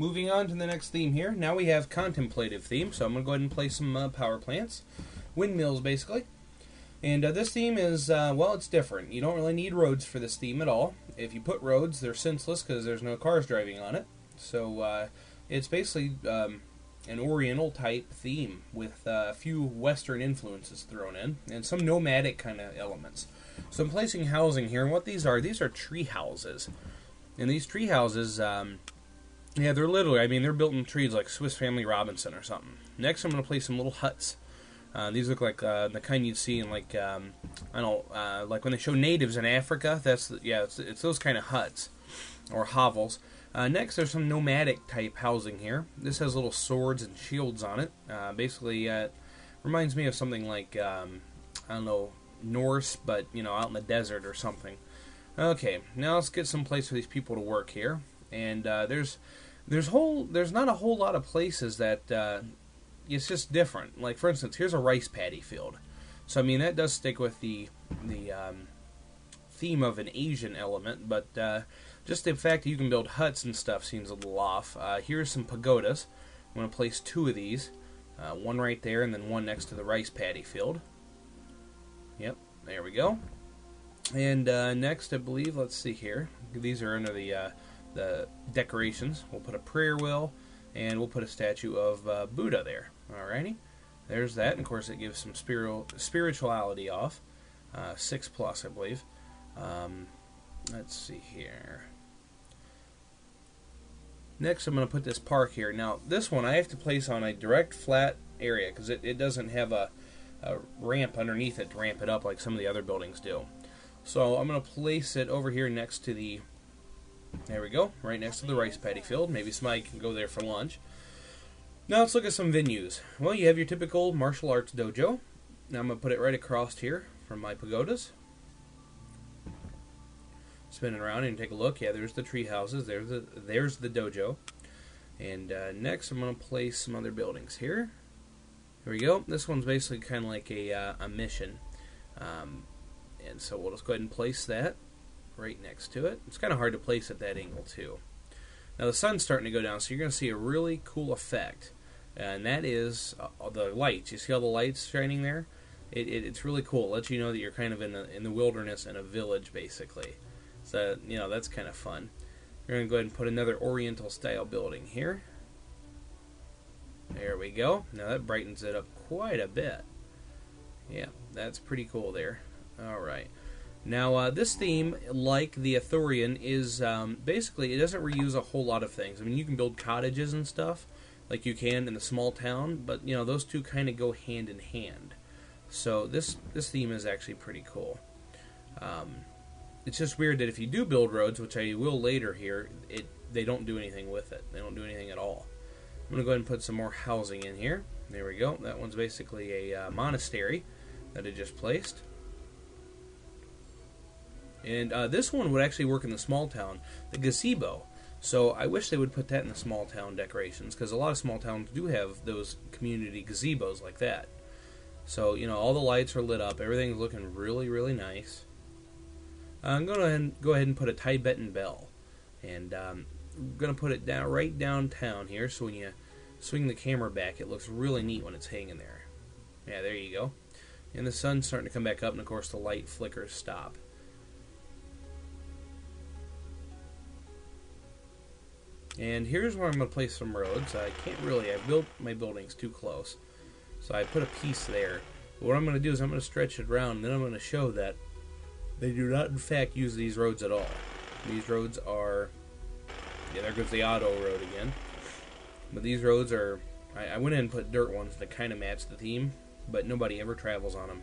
moving on to the next theme here. Now we have Contemplative Theme, so I'm going to go ahead and play some power plants. Windmills, basically. And this theme is, well, it's different. You don't really need roads for this theme at all. If you put roads, they're senseless because there's no cars driving on it. So it's basically an Oriental type theme with a few Western influences thrown in and some nomadic kind of elements. So I'm placing housing here, and what these are tree houses. And these tree houses, yeah, they're literally, I mean, they're built in trees like Swiss Family Robinson or something. Next, I'm going to place some little huts. These look like the kind you'd see in like, I don't know, like when they show natives in Africa. That's yeah, it's those kind of huts or hovels. Next, there's some nomadic type housing here. This has little swords and shields on it. Basically, it reminds me of something like I don't know, Norse, but you know, out in the desert or something. Okay, now let's get some place for these people to work here. And there's not a whole lot of places that it's just different. Like for instance, here's a rice paddy field. So I mean that does stick with the theme of an Asian element, but just the fact that you can build huts and stuff seems a little off. Here's some pagodas. I'm going to place two of these, one right there, and then one next to the rice paddy field. Yep, there we go. And next, I believe, let's see here. These are under the decorations. We'll put a prayer wheel, and we'll put a statue of Buddha there. Alrighty, there's that. And of course, it gives some spirituality off. 6+, I believe. Let's see here. Next, I'm going to put this park here. Now, this one I have to place on a direct flat area because it doesn't have a ramp underneath it to ramp it up like some of the other buildings do. So I'm going to place it over here next to the, there we go, right next to the rice paddy field. Maybe somebody can go there for lunch. Now let's look at some venues. Well, you have your typical martial arts dojo. Now I'm going to put it right across here from my pagodas. Spinning around and take a look. Yeah, there's the tree houses. There's the dojo. And next I'm going to place some other buildings here. Here we go. This one's basically kind of like a mission. And so we'll just go ahead and place that right next to it. It's kind of hard to place at that angle too. Now the sun's starting to go down, so you're going to see a really cool effect. And that is the lights. You see all the lights shining there? It's really cool. It lets you know that you're kind of in the wilderness in a village, basically. So, you know, that's kind of fun. We're going to go ahead and put another Oriental style building here. There we go. Now that brightens it up quite a bit. Yeah, that's pretty cool there. Alright. Now, this theme, like the Arthurian, is basically, it doesn't reuse a whole lot of things. I mean, you can build cottages and stuff, like you can in a small town, but, you know, those two kind of go hand in hand. So, this theme is actually pretty cool. It's just weird that if you do build roads, which I will later here, they don't do anything with it. They don't do anything at all. I'm going to go ahead and put some more housing in here. There we go. That one's basically a monastery that I just placed. And this one would actually work in the small town, the gazebo. So I wish they would put that in the small town decorations, because a lot of small towns do have those community gazebos like that. So, you know, all the lights are lit up. Everything's looking really, really nice. I'm going to go ahead and put a Tibetan bell. And I'm going to put it right downtown here, so when you swing the camera back, it looks really neat when it's hanging there. Yeah, there you go. And the sun's starting to come back up, and of course the light flickers stop. And here's where I'm going to place some roads. I can't really, I've built my buildings too close. So I put a piece there. But what I'm going to do is I'm going to stretch it around, and then I'm going to show that they do not in fact use these roads at all. These roads are, yeah, there goes the auto road again. But these roads are, I went in and put dirt ones that kind of match the theme, but nobody ever travels on them.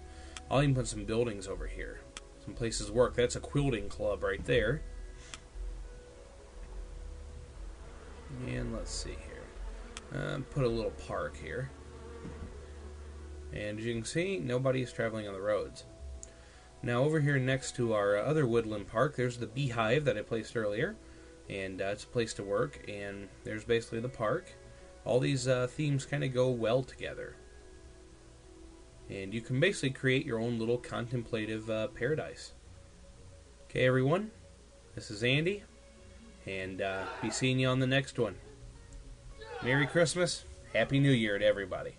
I'll even put some buildings over here. Some places work. That's a quilting club right there. And let's see here. Put a little park here. And as you can see, nobody is traveling on the roads. Now over here next to our other woodland park, there's the beehive that I placed earlier. And it's a place to work. And there's basically the park. All these themes kind of go well together. And you can basically create your own little contemplative paradise. Okay, everyone. This is Andy. And be seeing you on the next one. Merry Christmas. Happy New Year to everybody.